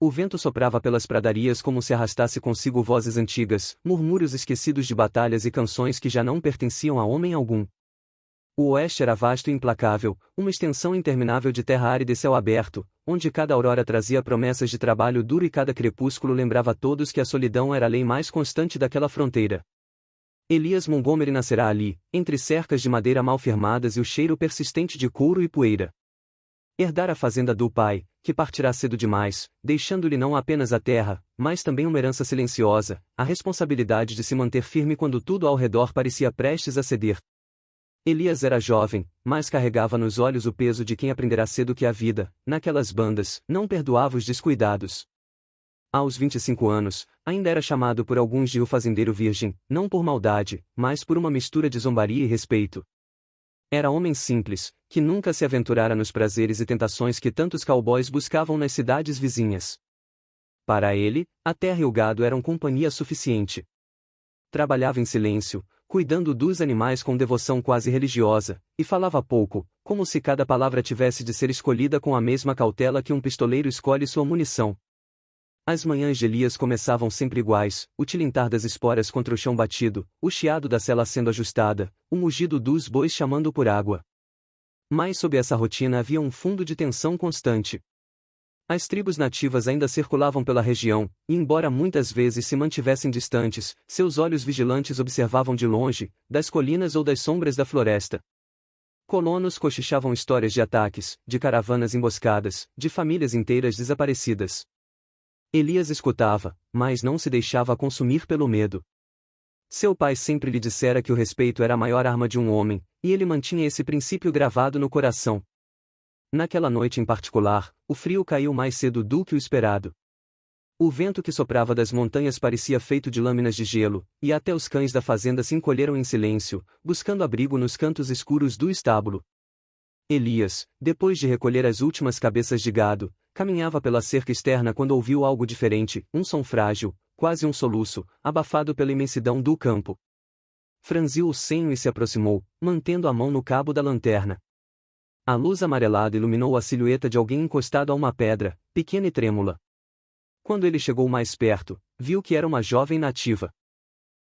O vento soprava pelas pradarias como se arrastasse consigo vozes antigas, murmúrios esquecidos de batalhas e canções que já não pertenciam a homem algum. O oeste era vasto e implacável, uma extensão interminável de terra árida e céu aberto, onde cada aurora trazia promessas de trabalho duro e cada crepúsculo lembrava a todos que a solidão era a lei mais constante daquela fronteira. Elias Montgomery nascerá ali, entre cercas de madeira mal firmadas e o cheiro persistente de couro e poeira. Herdar a fazenda do pai, que partirá cedo demais, deixando-lhe não apenas a terra, mas também uma herança silenciosa, a responsabilidade de se manter firme quando tudo ao redor parecia prestes a ceder. Elias era jovem, mas carregava nos olhos o peso de quem aprenderá cedo que a vida, naquelas bandas, não perdoava os descuidados. Aos 25 anos, ainda era chamado por alguns de o fazendeiro virgem, não por maldade, mas por uma mistura de zombaria e respeito. Era homem simples, que nunca se aventurara nos prazeres e tentações que tantos cowboys buscavam nas cidades vizinhas. Para ele, a terra e o gado eram companhia suficiente. Trabalhava em silêncio, cuidando dos animais com devoção quase religiosa, e falava pouco, como se cada palavra tivesse de ser escolhida com a mesma cautela que um pistoleiro escolhe sua munição. As manhãs de Elias começavam sempre iguais, o tilintar das esporas contra o chão batido, o chiado da sela sendo ajustada, o mugido dos bois chamando por água. Mas sob essa rotina havia um fundo de tensão constante. As tribos nativas ainda circulavam pela região, e embora muitas vezes se mantivessem distantes, seus olhos vigilantes observavam de longe, das colinas ou das sombras da floresta. Colonos cochichavam histórias de ataques, de caravanas emboscadas, de famílias inteiras desaparecidas. Elias escutava, mas não se deixava consumir pelo medo. Seu pai sempre lhe dissera que o respeito era a maior arma de um homem, e ele mantinha esse princípio gravado no coração. Naquela noite em particular, o frio caiu mais cedo do que o esperado. O vento que soprava das montanhas parecia feito de lâminas de gelo, e até os cães da fazenda se encolheram em silêncio, buscando abrigo nos cantos escuros do estábulo. Elias, depois de recolher as últimas cabeças de gado, caminhava pela cerca externa quando ouviu algo diferente, um som frágil, quase um soluço, abafado pela imensidão do campo. Franziu o senho e se aproximou, mantendo a mão no cabo da lanterna. A luz amarelada iluminou a silhueta de alguém encostado a uma pedra, pequena e trêmula. Quando ele chegou mais perto, viu que era uma jovem nativa.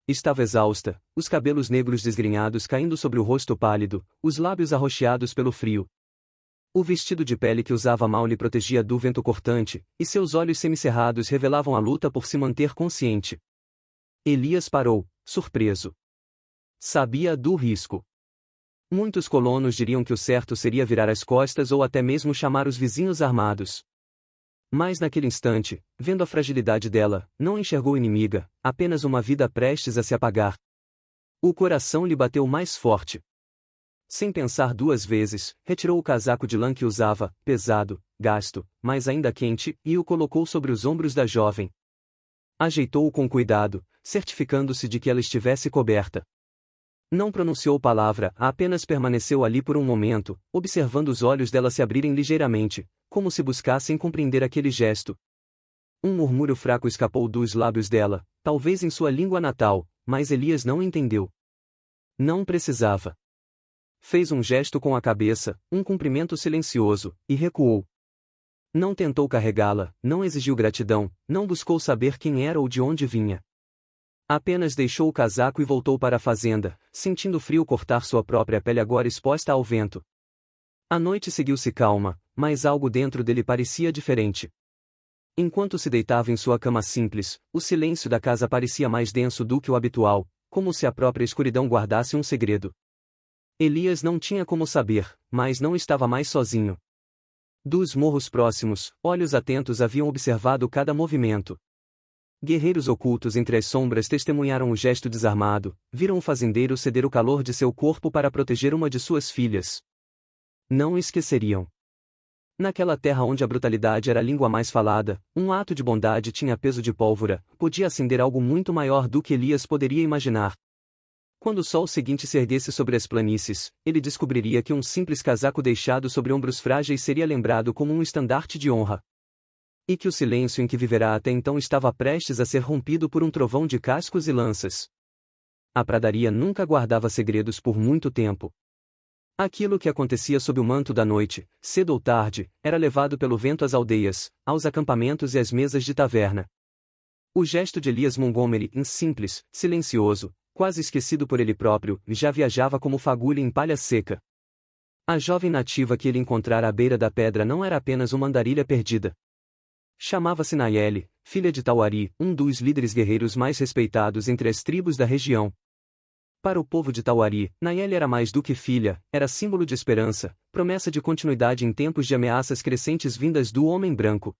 Estava exausta, os cabelos negros desgrenhados caindo sobre o rosto pálido, os lábios arroxeados pelo frio. O vestido de pele que usava mal lhe protegia do vento cortante, e seus olhos semicerrados revelavam a luta por se manter consciente. Elias parou, surpreso. Sabia do risco. Muitos colonos diriam que o certo seria virar as costas ou até mesmo chamar os vizinhos armados. Mas naquele instante, vendo a fragilidade dela, não enxergou inimiga, apenas uma vida prestes a se apagar. O coração lhe bateu mais forte. Sem pensar duas vezes, retirou o casaco de lã que usava, pesado, gasto, mas ainda quente, e o colocou sobre os ombros da jovem. Ajeitou-o com cuidado, certificando-se de que ela estivesse coberta. Não pronunciou palavra, apenas permaneceu ali por um momento, observando os olhos dela se abrirem ligeiramente, como se buscassem compreender aquele gesto. Um murmúrio fraco escapou dos lábios dela, talvez em sua língua natal, mas Elias não entendeu. Não precisava. Fez um gesto com a cabeça, um cumprimento silencioso, e recuou. Não tentou carregá-la, não exigiu gratidão, não buscou saber quem era ou de onde vinha. Apenas deixou o casaco e voltou para a fazenda, sentindo o frio cortar sua própria pele agora exposta ao vento. A noite seguiu-se calma, mas algo dentro dele parecia diferente. Enquanto se deitava em sua cama simples, o silêncio da casa parecia mais denso do que o habitual, como se a própria escuridão guardasse um segredo. Elias não tinha como saber, mas não estava mais sozinho. Dos morros próximos, olhos atentos haviam observado cada movimento. Guerreiros ocultos entre as sombras testemunharam o gesto desarmado, viram o fazendeiro ceder o calor de seu corpo para proteger uma de suas filhas. Não esqueceriam. Naquela terra onde a brutalidade era a língua mais falada, um ato de bondade tinha peso de pólvora, podia acender algo muito maior do que Elias poderia imaginar. Quando o sol seguinte se erguesse sobre as planícies, ele descobriria que um simples casaco deixado sobre ombros frágeis seria lembrado como um estandarte de honra. E que o silêncio em que viverá até então estava prestes a ser rompido por um trovão de cascos e lanças. A pradaria nunca guardava segredos por muito tempo. Aquilo que acontecia sob o manto da noite, cedo ou tarde, era levado pelo vento às aldeias, aos acampamentos e às mesas de taverna. O gesto de Elias Montgomery, simples, silencioso, quase esquecido por ele próprio, já viajava como fagulha em palha seca. A jovem nativa que ele encontrara à beira da pedra não era apenas uma andarilha perdida. Chamava-se Nayeli, filha de Tauari, um dos líderes guerreiros mais respeitados entre as tribos da região. Para o povo de Tauari, Nayeli era mais do que filha, era símbolo de esperança, promessa de continuidade em tempos de ameaças crescentes vindas do homem branco.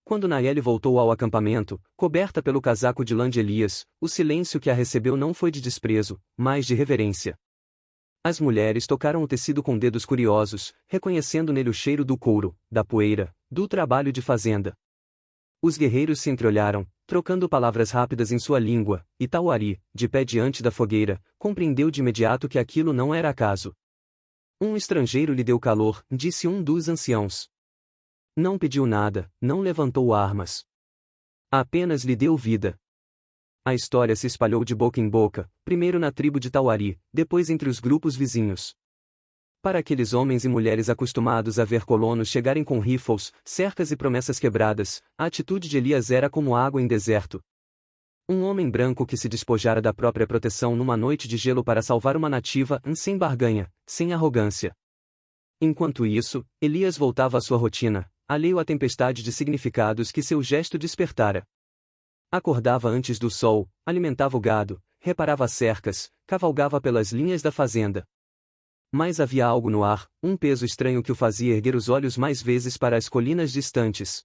Quando Nayeli voltou ao acampamento, coberta pelo casaco de lã de Elias, o silêncio que a recebeu não foi de desprezo, mas de reverência. As mulheres tocaram o tecido com dedos curiosos, reconhecendo nele o cheiro do couro, da poeira, do trabalho de fazenda. Os guerreiros se entreolharam, trocando palavras rápidas em sua língua, e Tauari, de pé diante da fogueira, compreendeu de imediato que aquilo não era acaso. Um estrangeiro lhe deu calor, disse um dos anciãos. Não pediu nada, não levantou armas. Apenas lhe deu vida. A história se espalhou de boca em boca, primeiro na tribo de Tauari, depois entre os grupos vizinhos. Para aqueles homens e mulheres acostumados a ver colonos chegarem com rifles, cercas e promessas quebradas, a atitude de Elias era como água em deserto. Um homem branco que se despojara da própria proteção numa noite de gelo para salvar uma nativa, sem barganha, sem arrogância. Enquanto isso, Elias voltava à sua rotina, alheio à tempestade de significados que seu gesto despertara. Acordava antes do sol, alimentava o gado, reparava as cercas, cavalgava pelas linhas da fazenda. Mas havia algo no ar, um peso estranho que o fazia erguer os olhos mais vezes para as colinas distantes.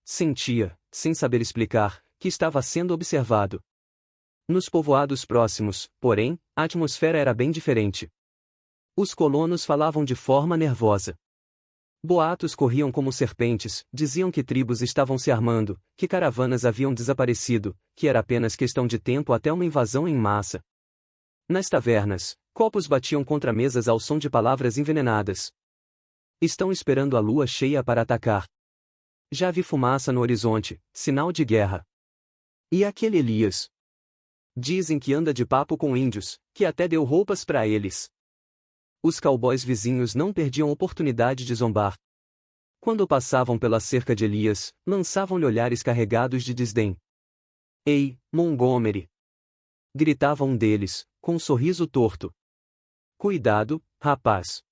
Sentia, sem saber explicar, que estava sendo observado. Nos povoados próximos, porém, a atmosfera era bem diferente. Os colonos falavam de forma nervosa. Boatos corriam como serpentes, diziam que tribos estavam se armando, que caravanas haviam desaparecido, que era apenas questão de tempo até uma invasão em massa. Nas tavernas, copos batiam contra mesas ao som de palavras envenenadas. Estão esperando a lua cheia para atacar. Já vi fumaça no horizonte, sinal de guerra. E aquele Elias? Dizem que anda de papo com índios, que até deu roupas para eles. Os cowboys vizinhos não perdiam oportunidade de zombar. Quando passavam pela cerca de Elias, lançavam-lhe olhares carregados de desdém. Ei, Montgomery! Gritava um deles, com um sorriso torto. Cuidado, rapaz!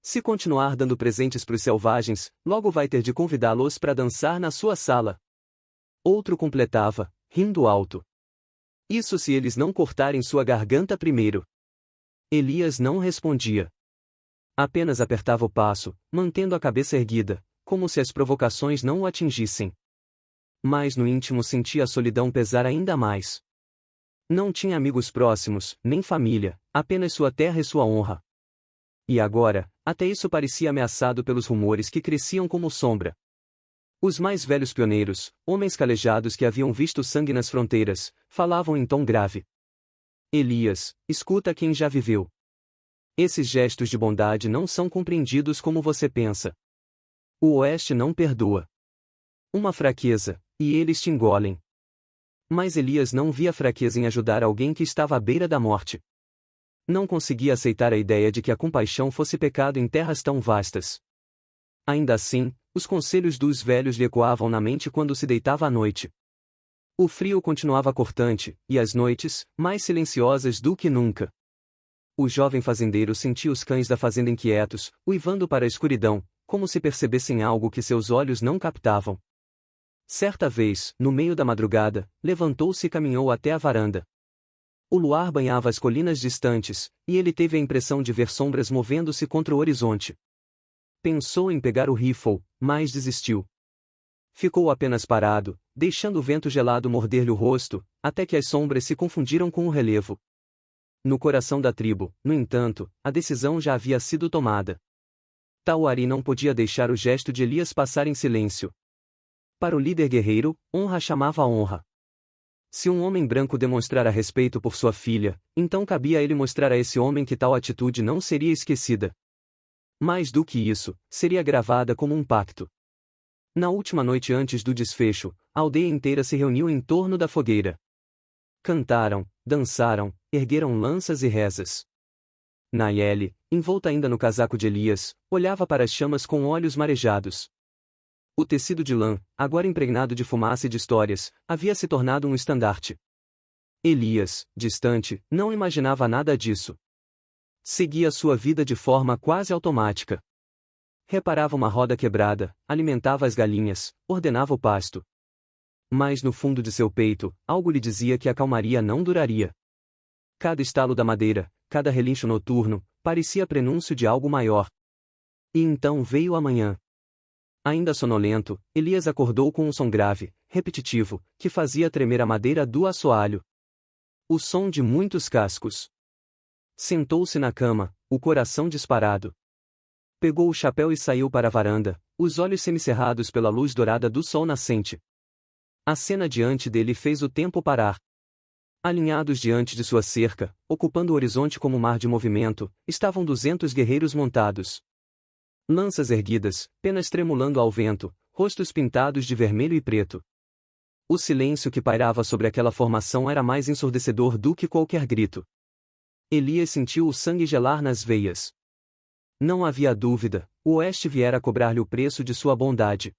Se continuar dando presentes pros selvagens, logo vai ter de convidá-los para dançar na sua sala. Outro completava, rindo alto. Isso se eles não cortarem sua garganta primeiro. Elias não respondia. Apenas apertava o passo, mantendo a cabeça erguida, como se as provocações não o atingissem. Mas no íntimo sentia a solidão pesar ainda mais. Não tinha amigos próximos, nem família, apenas sua terra e sua honra. E agora, até isso parecia ameaçado pelos rumores que cresciam como sombra. Os mais velhos pioneiros, homens calejados que haviam visto sangue nas fronteiras, falavam em tom grave. Elias, escuta quem já viveu. Esses gestos de bondade não são compreendidos como você pensa. O Oeste não perdoa. Uma fraqueza, e eles te engolem. Mas Elias não via fraqueza em ajudar alguém que estava à beira da morte. Não conseguia aceitar a ideia de que a compaixão fosse pecado em terras tão vastas. Ainda assim, os conselhos dos velhos lhe ecoavam na mente quando se deitava à noite. O frio continuava cortante, e as noites, mais silenciosas do que nunca. O jovem fazendeiro sentia os cães da fazenda inquietos, uivando para a escuridão, como se percebessem algo que seus olhos não captavam. Certa vez, no meio da madrugada, levantou-se e caminhou até a varanda. O luar banhava as colinas distantes, e ele teve a impressão de ver sombras movendo-se contra o horizonte. Pensou em pegar o rifle, mas desistiu. Ficou apenas parado, deixando o vento gelado morder-lhe o rosto, até que as sombras se confundiram com o relevo. No coração da tribo, no entanto, a decisão já havia sido tomada. Tauari não podia deixar o gesto de Elias passar em silêncio. Para o líder guerreiro, honra chamava honra. Se um homem branco demonstrara respeito por sua filha, então cabia a ele mostrar a esse homem que tal atitude não seria esquecida. Mais do que isso, seria gravada como um pacto. Na última noite antes do desfecho, a aldeia inteira se reuniu em torno da fogueira. Cantaram, dançaram, ergueram lanças e rezas. Nayeli, envolta ainda no casaco de Elias, olhava para as chamas com olhos marejados. O tecido de lã, agora impregnado de fumaça e de histórias, havia se tornado um estandarte. Elias, distante, não imaginava nada disso. Seguia sua vida de forma quase automática. Reparava uma roda quebrada, alimentava as galinhas, ordenava o pasto. Mas no fundo de seu peito, algo lhe dizia que a calmaria não duraria. Cada estalo da madeira, cada relincho noturno, parecia prenúncio de algo maior. E então veio a manhã. Ainda sonolento, Elias acordou com um som grave, repetitivo, que fazia tremer a madeira do assoalho. O som de muitos cascos. Sentou-se na cama, o coração disparado. Pegou o chapéu e saiu para a varanda, os olhos semicerrados pela luz dourada do sol nascente. A cena diante dele fez o tempo parar. Alinhados diante de sua cerca, ocupando o horizonte como um mar de movimento, estavam 200 guerreiros montados. Lanças erguidas, penas tremulando ao vento, rostos pintados de vermelho e preto. O silêncio que pairava sobre aquela formação era mais ensurdecedor do que qualquer grito. Elias sentiu o sangue gelar nas veias. Não havia dúvida, o oeste viera cobrar-lhe o preço de sua bondade.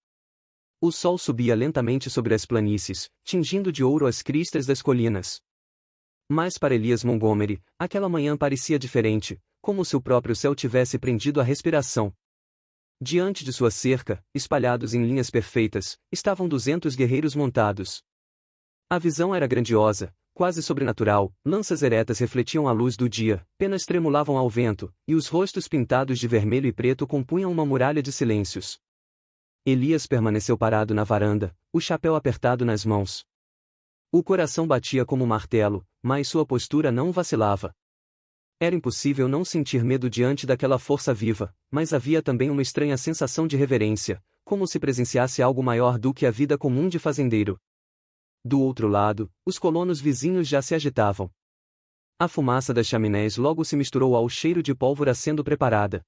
O sol subia lentamente sobre as planícies, tingindo de ouro as cristas das colinas. Mas para Elias Montgomery, aquela manhã parecia diferente, como se o próprio céu tivesse prendido a respiração. Diante de sua cerca, espalhados em linhas perfeitas, estavam 200 guerreiros montados. A visão era grandiosa, quase sobrenatural, lanças eretas refletiam a luz do dia, penas tremulavam ao vento, e os rostos pintados de vermelho e preto compunham uma muralha de silêncios. Elias permaneceu parado na varanda, o chapéu apertado nas mãos. O coração batia como um martelo, mas sua postura não vacilava. Era impossível não sentir medo diante daquela força viva, mas havia também uma estranha sensação de reverência, como se presenciasse algo maior do que a vida comum de fazendeiro. Do outro lado, os colonos vizinhos já se agitavam. A fumaça das chaminés logo se misturou ao cheiro de pólvora sendo preparada.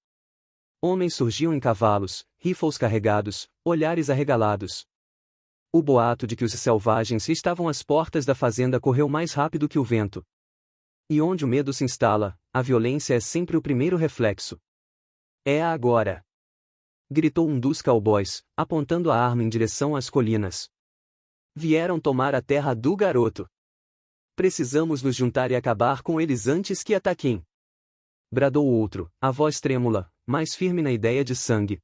Homens surgiam em cavalos, rifles carregados, olhares arregalados. O boato de que os selvagens estavam às portas da fazenda correu mais rápido que o vento. E onde o medo se instala, a violência é sempre o primeiro reflexo. É agora! Gritou um dos cowboys, apontando a arma em direção às colinas. Vieram tomar a terra do garoto. Precisamos nos juntar e acabar com eles antes que ataquem. Bradou outro, a voz trêmula, mais firme na ideia de sangue.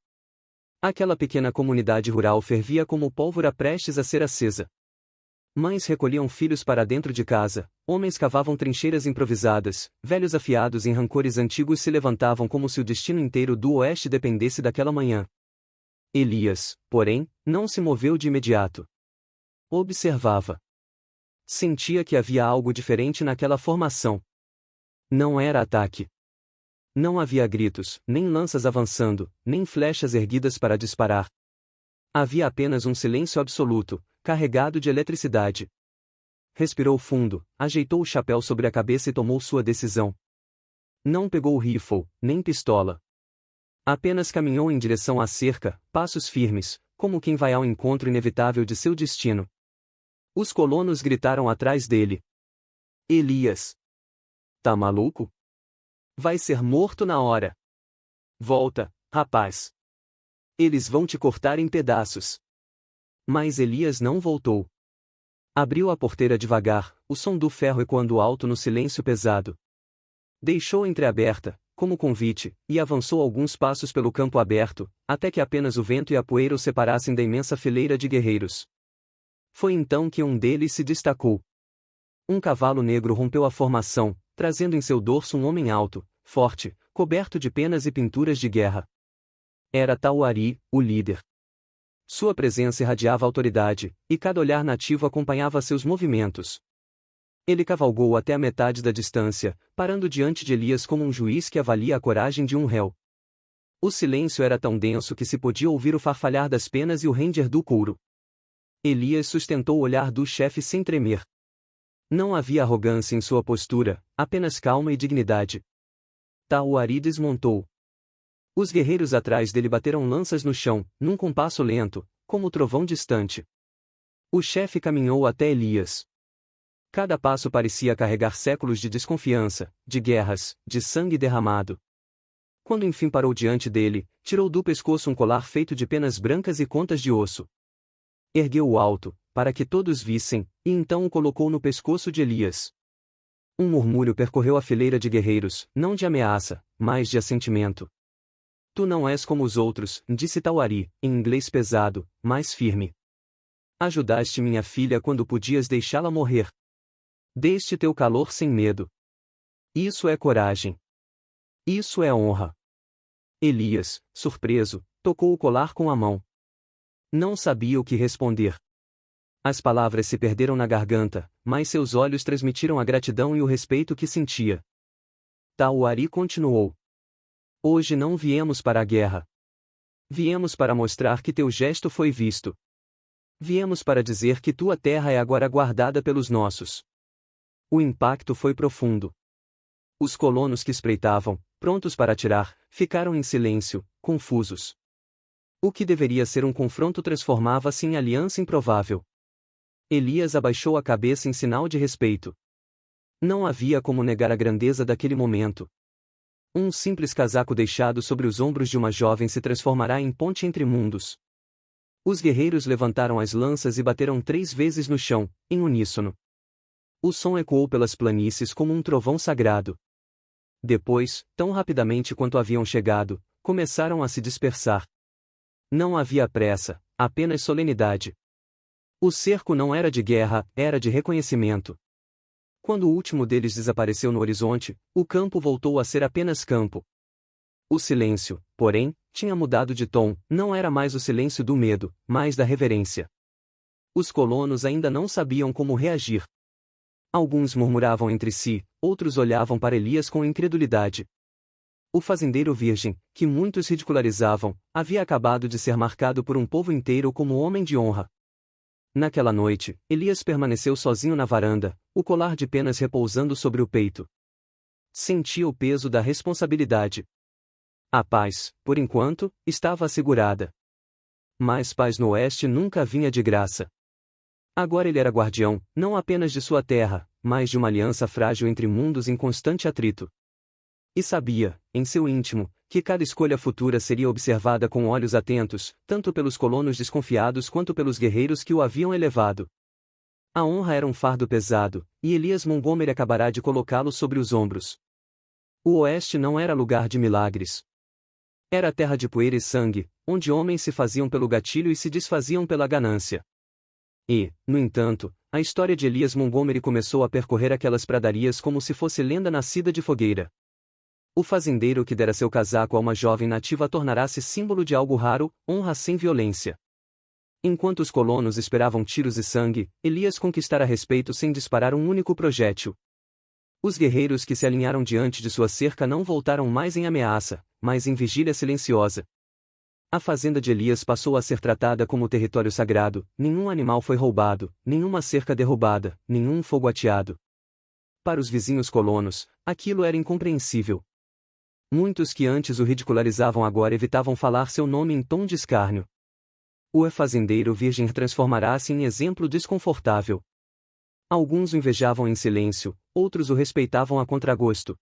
Aquela pequena comunidade rural fervia como pólvora prestes a ser acesa. Mães recolhiam filhos para dentro de casa, homens cavavam trincheiras improvisadas, velhos afiados em rancores antigos se levantavam como se o destino inteiro do oeste dependesse daquela manhã. Elias, porém, não se moveu de imediato. Observava. Sentia que havia algo diferente naquela formação. Não era ataque. Não havia gritos, nem lanças avançando, nem flechas erguidas para disparar. Havia apenas um silêncio absoluto, carregado de eletricidade. Respirou fundo, ajeitou o chapéu sobre a cabeça e tomou sua decisão. Não pegou o rifle, nem pistola. Apenas caminhou em direção à cerca, passos firmes, como quem vai ao encontro inevitável de seu destino. Os colonos gritaram atrás dele. Elias! Tá maluco? Vai ser morto na hora. Volta, rapaz. Eles vão te cortar em pedaços. Mas Elias não voltou. Abriu a porteira devagar, o som do ferro ecoando alto no silêncio pesado. Deixou entreaberta, como convite, e avançou alguns passos pelo campo aberto, até que apenas o vento e a poeira o separassem da imensa fileira de guerreiros. Foi então que um deles se destacou. Um cavalo negro rompeu a formação, trazendo em seu dorso um homem alto, forte, coberto de penas e pinturas de guerra. Era Tauari, o líder. Sua presença irradiava autoridade, e cada olhar nativo acompanhava seus movimentos. Ele cavalgou até a metade da distância, parando diante de Elias como um juiz que avalia a coragem de um réu. O silêncio era tão denso que se podia ouvir o farfalhar das penas e o ranger do couro. Elias sustentou o olhar do chefe sem tremer. Não havia arrogância em sua postura, apenas calma e dignidade. Tauari desmontou. Os guerreiros atrás dele bateram lanças no chão, num compasso lento, como trovão distante. O chefe caminhou até Elias. Cada passo parecia carregar séculos de desconfiança, de guerras, de sangue derramado. Quando enfim parou diante dele, tirou do pescoço um colar feito de penas brancas e contas de osso. Ergueu-o alto, para que todos vissem, e então o colocou no pescoço de Elias. Um murmúrio percorreu a fileira de guerreiros, não de ameaça, mas de assentimento. Tu não és como os outros, disse Tauari, em inglês pesado, mas firme. Ajudaste minha filha quando podias deixá-la morrer. Deste teu calor sem medo. Isso é coragem. Isso é honra. Elias, surpreso, tocou o colar com a mão. Não sabia o que responder. As palavras se perderam na garganta, mas seus olhos transmitiram a gratidão e o respeito que sentia. Tauari continuou. Hoje não viemos para a guerra. Viemos para mostrar que teu gesto foi visto. Viemos para dizer que tua terra é agora guardada pelos nossos. O impacto foi profundo. Os colonos que espreitavam, prontos para atirar, ficaram em silêncio, confusos. O que deveria ser um confronto transformava-se em aliança improvável. Elias abaixou a cabeça em sinal de respeito. Não havia como negar a grandeza daquele momento. Um simples casaco deixado sobre os ombros de uma jovem se transformará em ponte entre mundos. Os guerreiros levantaram as lanças e bateram 3 vezes no chão, em uníssono. O som ecoou pelas planícies como um trovão sagrado. Depois, tão rapidamente quanto haviam chegado, começaram a se dispersar. Não havia pressa, apenas solenidade. O cerco não era de guerra, era de reconhecimento. Quando o último deles desapareceu no horizonte, o campo voltou a ser apenas campo. O silêncio, porém, tinha mudado de tom, não era mais o silêncio do medo, mas da reverência. Os colonos ainda não sabiam como reagir. Alguns murmuravam entre si, outros olhavam para Elias com incredulidade. O fazendeiro virgem, que muitos ridicularizavam, havia acabado de ser marcado por um povo inteiro como homem de honra. Naquela noite, Elias permaneceu sozinho na varanda, o colar de penas repousando sobre o peito. Sentia o peso da responsabilidade. A paz, por enquanto, estava assegurada. Mas paz no oeste nunca vinha de graça. Agora ele era guardião, não apenas de sua terra, mas de uma aliança frágil entre mundos em constante atrito. E sabia, em seu íntimo, que cada escolha futura seria observada com olhos atentos, tanto pelos colonos desconfiados quanto pelos guerreiros que o haviam elevado. A honra era um fardo pesado, e Elias Montgomery acabará de colocá-lo sobre os ombros. O oeste não era lugar de milagres. Era terra de poeira e sangue, onde homens se faziam pelo gatilho e se desfaziam pela ganância. E, no entanto, a história de Elias Montgomery começou a percorrer aquelas pradarias como se fosse lenda nascida de fogueira. O fazendeiro que dera seu casaco a uma jovem nativa tornará-se símbolo de algo raro, honra sem violência. Enquanto os colonos esperavam tiros e sangue, Elias conquistara respeito sem disparar um único projétil. Os guerreiros que se alinharam diante de sua cerca não voltaram mais em ameaça, mas em vigília silenciosa. A fazenda de Elias passou a ser tratada como território sagrado, nenhum animal foi roubado, nenhuma cerca derrubada, nenhum fogo ateado. Para os vizinhos colonos, aquilo era incompreensível. Muitos que antes o ridicularizavam agora evitavam falar seu nome em tom de escárnio. O fazendeiro virgem transformará-se em exemplo desconfortável. Alguns o invejavam em silêncio, outros o respeitavam a contragosto.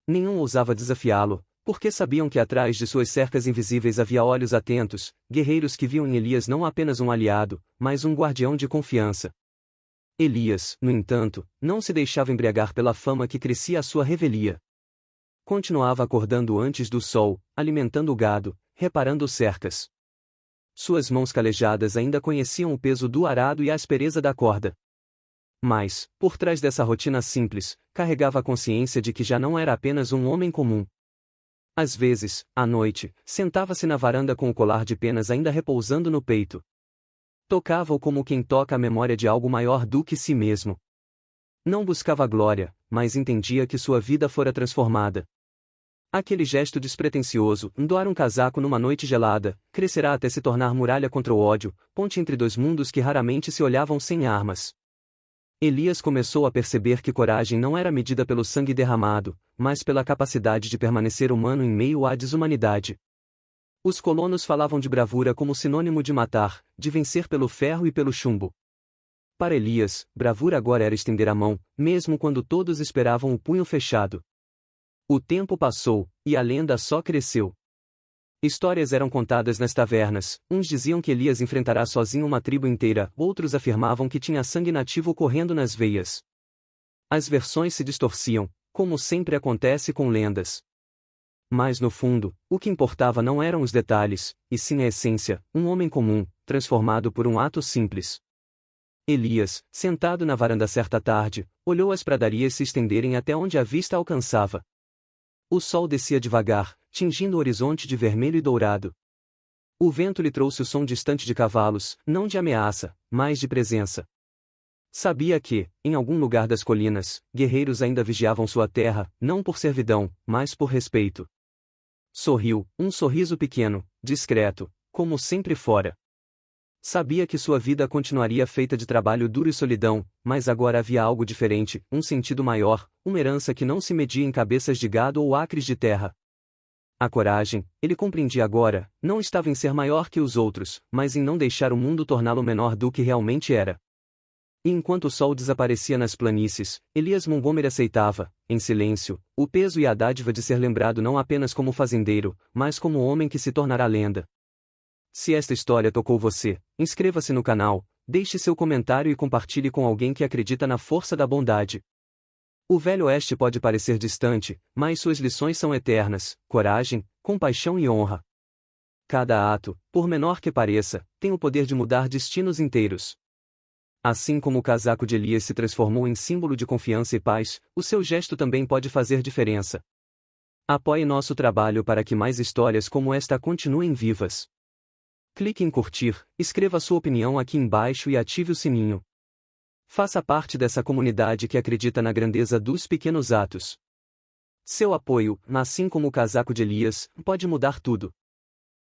Nenhum ousava desafiá-lo, porque sabiam que atrás de suas cercas invisíveis havia olhos atentos, guerreiros que viam em Elias não apenas um aliado, mas um guardião de confiança. Elias, no entanto, não se deixava embriagar pela fama que crescia à sua revelia. Continuava acordando antes do sol, alimentando o gado, reparando cercas. Suas mãos calejadas ainda conheciam o peso do arado e a aspereza da corda. Mas, por trás dessa rotina simples, carregava a consciência de que já não era apenas um homem comum. Às vezes, à noite, sentava-se na varanda com o colar de penas ainda repousando no peito. Tocava-o como quem toca a memória de algo maior do que si mesmo. Não buscava glória, mas entendia que sua vida fora transformada. Aquele gesto despretensioso, doar um casaco numa noite gelada, crescerá até se tornar muralha contra o ódio, ponte entre dois mundos que raramente se olhavam sem armas. Elias começou a perceber que coragem não era medida pelo sangue derramado, mas pela capacidade de permanecer humano em meio à desumanidade. Os colonos falavam de bravura como sinônimo de matar, de vencer pelo ferro e pelo chumbo. Para Elias, bravura agora era estender a mão, mesmo quando todos esperavam o punho fechado. O tempo passou, e a lenda só cresceu. Histórias eram contadas nas tavernas, uns diziam que Elias enfrentará sozinho uma tribo inteira, outros afirmavam que tinha sangue nativo correndo nas veias. As versões se distorciam, como sempre acontece com lendas. Mas no fundo, o que importava não eram os detalhes, e sim a essência, um homem comum, transformado por um ato simples. Elias, sentado na varanda certa tarde, olhou as pradarias se estenderem até onde a vista alcançava. O sol descia devagar, tingindo o horizonte de vermelho e dourado. O vento lhe trouxe o som distante de cavalos, não de ameaça, mas de presença. Sabia que, em algum lugar das colinas, guerreiros ainda vigiavam sua terra, não por servidão, mas por respeito. Sorriu, um sorriso pequeno, discreto, como sempre fora. Sabia que sua vida continuaria feita de trabalho duro e solidão, mas agora havia algo diferente, um sentido maior, uma herança que não se media em cabeças de gado ou acres de terra. A coragem, ele compreendia agora, não estava em ser maior que os outros, mas em não deixar o mundo torná-lo menor do que realmente era. E enquanto o sol desaparecia nas planícies, Elias Montgomery aceitava, em silêncio, o peso e a dádiva de ser lembrado não apenas como fazendeiro, mas como homem que se tornará lenda. Se esta história tocou você, inscreva-se no canal, deixe seu comentário e compartilhe com alguém que acredita na força da bondade. O Velho Oeste pode parecer distante, mas suas lições são eternas: coragem, compaixão e honra. Cada ato, por menor que pareça, tem o poder de mudar destinos inteiros. Assim como o casaco de Elias se transformou em símbolo de confiança e paz, o seu gesto também pode fazer diferença. Apoie nosso trabalho para que mais histórias como esta continuem vivas. Clique em curtir, escreva sua opinião aqui embaixo e ative o sininho. Faça parte dessa comunidade que acredita na grandeza dos pequenos atos. Seu apoio, assim como o casaco de Elias, pode mudar tudo.